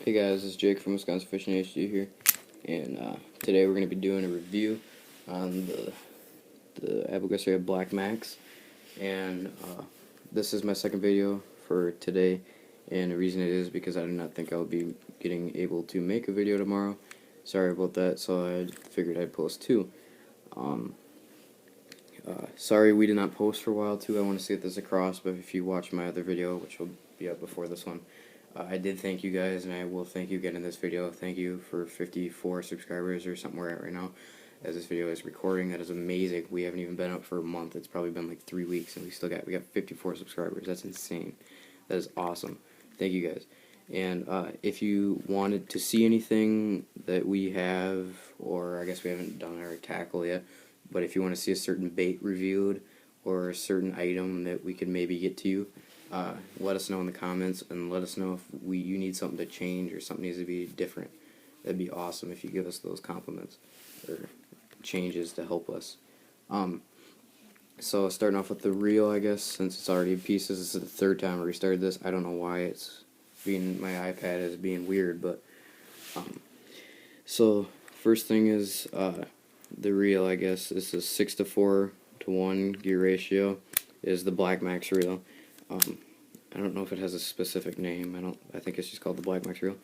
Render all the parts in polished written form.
Hey guys, it's Jake from Wisconsin Fishing HG here, and today we're going to be doing a review on the Garcia Black Max, and this is my second video for today, and the reason it is because I do not think I'll be able to make a video tomorrow. Sorry about that, so I figured I'd post two. Sorry we did not post for a while too. I want to get this across, but if you watch my other video, which will be up before this one, I did thank you guys, and I will thank you again in this video. Thank you for 54 subscribers or something we're at right now as this video is recording. That is amazing. We haven't even been up for a month. It's probably been like 3 weeks, and we got 54 subscribers. That's insane. That is awesome. Thank you guys. And if you wanted to see anything that we have, or I guess we haven't done our tackle yet, but if you want to see a certain bait reviewed or a certain item that we could maybe get to you, let us know in the comments, and let us know if you need something to change or something needs to be different. That'd be awesome if you give us those compliments or changes to help us. So starting off with the reel, I guess, since it's already in pieces. This is the third time I restarted this. I don't know why my iPad is being weird, but so first thing is the reel. I guess this is 6:4:1 gear ratio. Is the Black Max reel. I don't know if it has a specific name. I think it's just called the Black Max reel.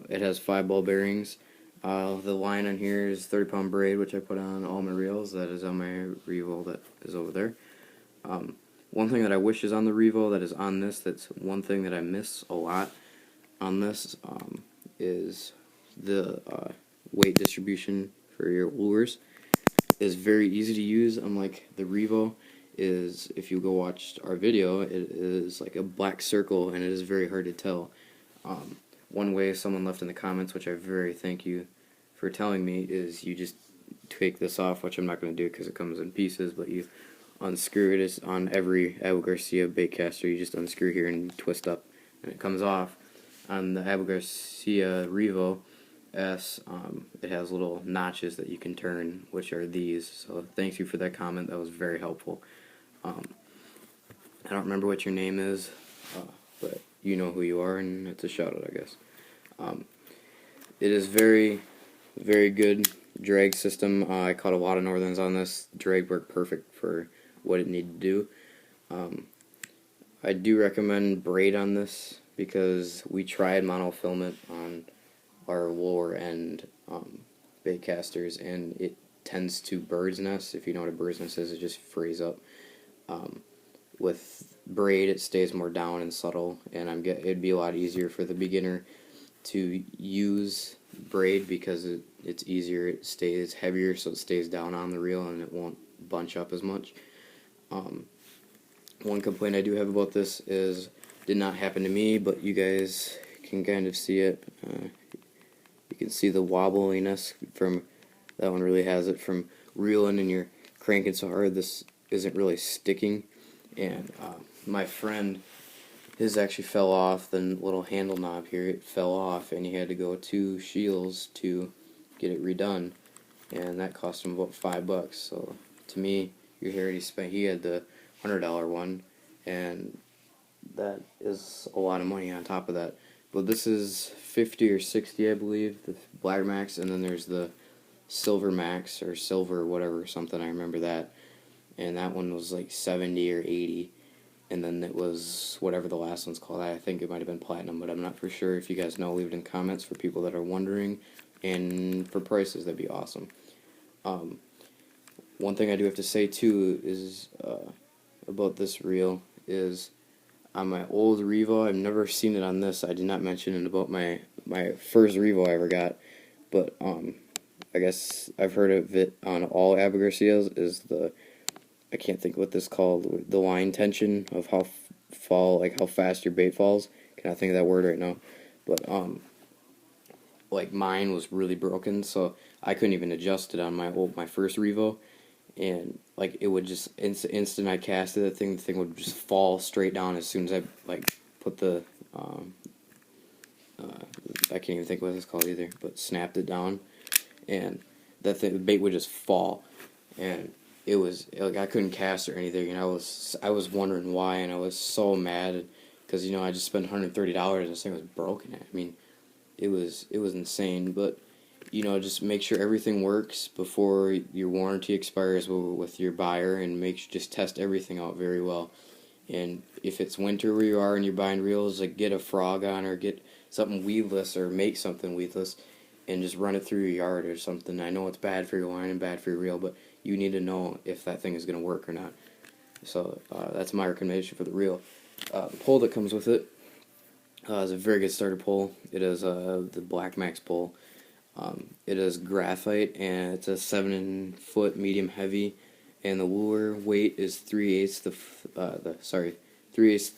It has 5 ball bearings. The line on here is 30-pound braid, which I put on all my reels. That is on my Revo that is over there. One thing that I wish is on the Revo that is on this, that's one thing that I miss a lot on this, is the weight distribution for your lures. Is very easy to use, unlike the Revo. Is, if you go watch our video, it is like a black circle, and it is very hard to tell. One way someone left in the comments, which I very thank you for telling me, is you just take this off, which I'm not going to do because it comes in pieces, but you unscrew it. On every Garcia bait caster, you just unscrew here and twist up, and it comes off. On the Garcia Revo S, it has little notches that you can turn, which are these. So thank you for that comment. That was very helpful. I don't remember what your name is, but you know who you are, and it's a shout out, I guess. It is very, very good drag system. I caught a lot of northerns on this. Drag worked perfect for what it needed to do. I do recommend braid on this because we tried monofilament on our lower end bait casters, and it tends to bird's nest. If you know what a bird's nest is, it just frays up. With braid, it stays more down and subtle, and it'd be a lot easier for the beginner to use braid because it's easier. It stays heavier, so it stays down on the reel and it won't bunch up as much. One complaint I do have about this is, did not happen to me, but you guys can kind of see it. You can see the wobbliness from that one. Really has it from reeling, and you're cranking so hard this isn't really sticking. And my friend, his actually fell off. The little handle knob here, it fell off, and he had to go to Shields to get it redone, and that cost him about $5. So to me, he already spent. He had the $100 one, and that is a lot of money on top of that. But this is 50 or 60, I believe, the Black Max, and then there's the Silver Max, or Silver whatever, something, I remember that. And that one was like 70 or 80, and then it was whatever the last one's called. I think it might have been Platinum, but I'm not for sure. If you guys know, leave it in comments for people that are wondering, and for prices, that'd be awesome. One thing I do have to say too is about this reel is, on my old Revo, I've never seen it on this. I did not mention it about my first Revo I ever got, but I guess I've heard of it on all Garcias, is the, I can't think what this is called, the line tension of how how fast your bait falls. Cannot think of that word right now, but like mine was really broken, so I couldn't even adjust it on my first Revo, and like it would just instant I cast it, the thing would just fall straight down as soon as I like put the I can't even think what it's called either, but snapped it down, and the bait would just fall, and it was like I couldn't cast or anything, and I was wondering why, and I was so mad because I just spent $130 and this thing was broken. I mean, it was insane. But just make sure everything works before your warranty expires with your buyer, and just test everything out very well. And if it's winter where you are and you're buying reels, like get a frog on, or get something weedless, or make something weedless, and just run it through your yard or something. I know it's bad for your line and bad for your reel, but you need to know if that thing is going to work or not. So that's my recommendation for the reel. The pole that comes with it is a very good starter pole. It is the Black Max pole. It is graphite, and it's a 7-foot medium heavy, and the lure weight is 3/8 the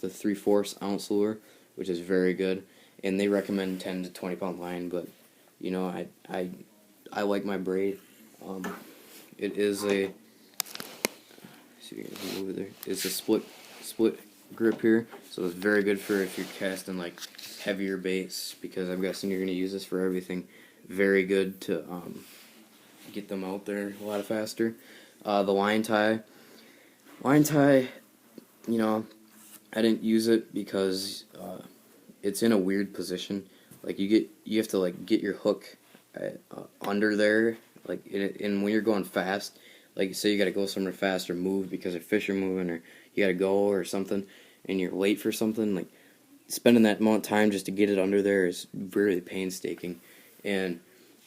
3/4 ounce lure, which is very good. And they recommend 10 to 20 pound line, but I like my braid. It is a see if you can move it there. It's a split grip here, so it's very good for if you're casting like heavier baits, because I'm guessing you're going to use this for everything. Very good to get them out there a lot faster. The line tie, I didn't use it because it's in a weird position. Like you have to like get your hook under there, like and when you're going fast, like say you got to go somewhere fast or move because a fish are moving, or you got to go or something, and you're late for something, like spending that amount of time just to get it under there is really painstaking. And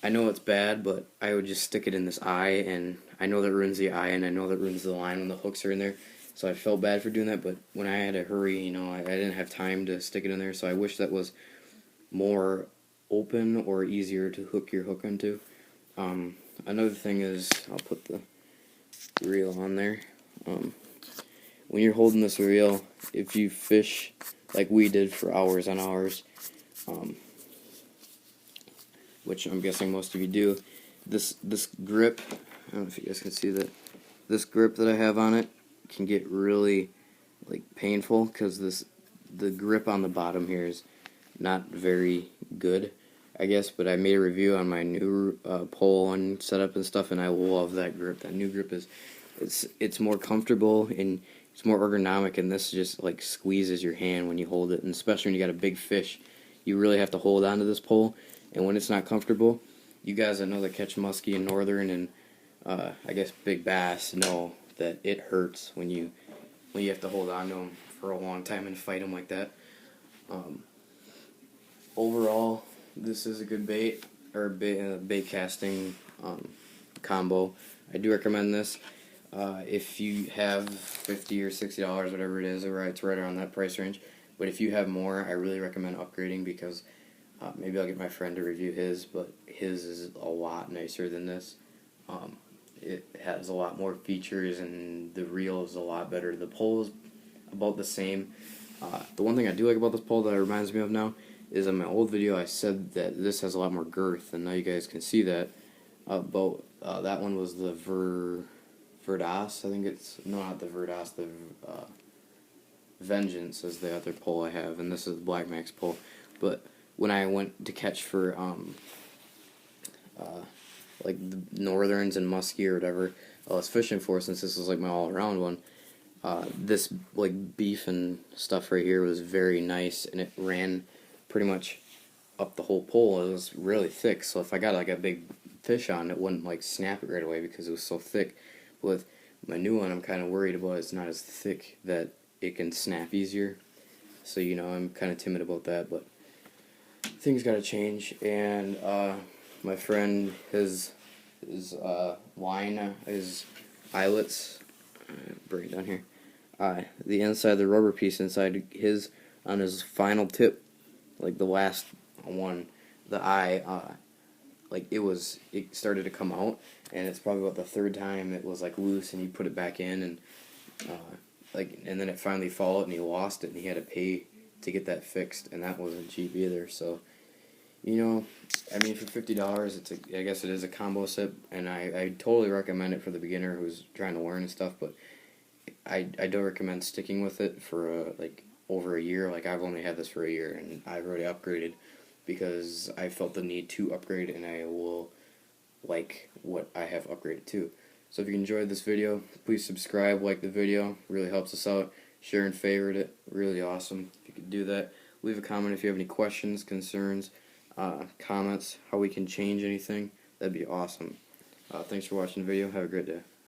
I know it's bad, but I would just stick it in this eye, and I know that ruins the eye, and I know that ruins the line when the hooks are in there. So I felt bad for doing that, but when I had to hurry, I didn't have time to stick it in there, so I wish that was more open or easier to hook your hook into. Another thing is, I'll put the reel on there. When you're holding this reel, if you fish like we did for hours on hours, which I'm guessing most of you do, this grip, I don't know if you guys can see that, this grip that I have on it can get really like painful, because the grip on the bottom here is not very good, I guess. But I made a review on my new pole and setup and stuff, and I love that grip. That new grip it's more comfortable and it's more ergonomic, and this just like squeezes your hand when you hold it, and especially when you got a big fish, you really have to hold onto this pole. And when it's not comfortable, you guys that know that catch muskie and northern and I guess big bass know that it hurts when you have to hold on to them for a long time and fight them like that. Overall, this is a good bait, or bait casting combo. I do recommend this. If you have $50 or $60, whatever it is, it's right around that price range. But if you have more, I really recommend upgrading, because maybe I'll get my friend to review his, but his is a lot nicer than this. It has a lot more features, and the reel is a lot better. The pole is about the same. The one thing I do like about this pole that it reminds me of now is in my old video I said that this has a lot more girth, and now you guys can see that. That one was the Verdas, I think it's, no, not the Verdas, the Vengeance is the other pole I have, and this is the Black Max pole. But when I went to catch for like the northerns and muskie or whatever I was fishing for, since this was like my all-around one, this like beef and stuff right here was very nice, and it ran pretty much up the whole pole. It was really thick, so if I got like a big fish on, it wouldn't like snap it right away because it was so thick. With my new one, I'm kind of worried about it's not as thick that it can snap easier, so I'm kind of timid about that, but things gotta change. And my friend, his line, his eyelets, bring it down here, the inside, the rubber piece inside his, on his final tip, like the last one, the eye, like it started to come out, and it's probably about the third time it was like loose, and he put it back in, and and then it finally followed, and he lost it, and he had to pay to get that fixed, and that wasn't cheap either. So I mean, for $50, I guess it is a combo set, and I totally recommend it for the beginner who's trying to learn and stuff. But I don't recommend sticking with it for like over a year. Like, I've only had this for a year, and I've already upgraded because I felt the need to upgrade, and I will like what I have upgraded to. So if you enjoyed this video, please subscribe, like the video, really helps us out. Share and favorite it, really awesome if you could do that. Leave a comment if you have any questions, concerns. comments how we can change anything. That'd be awesome. Thanks for watching the video. Have a great day.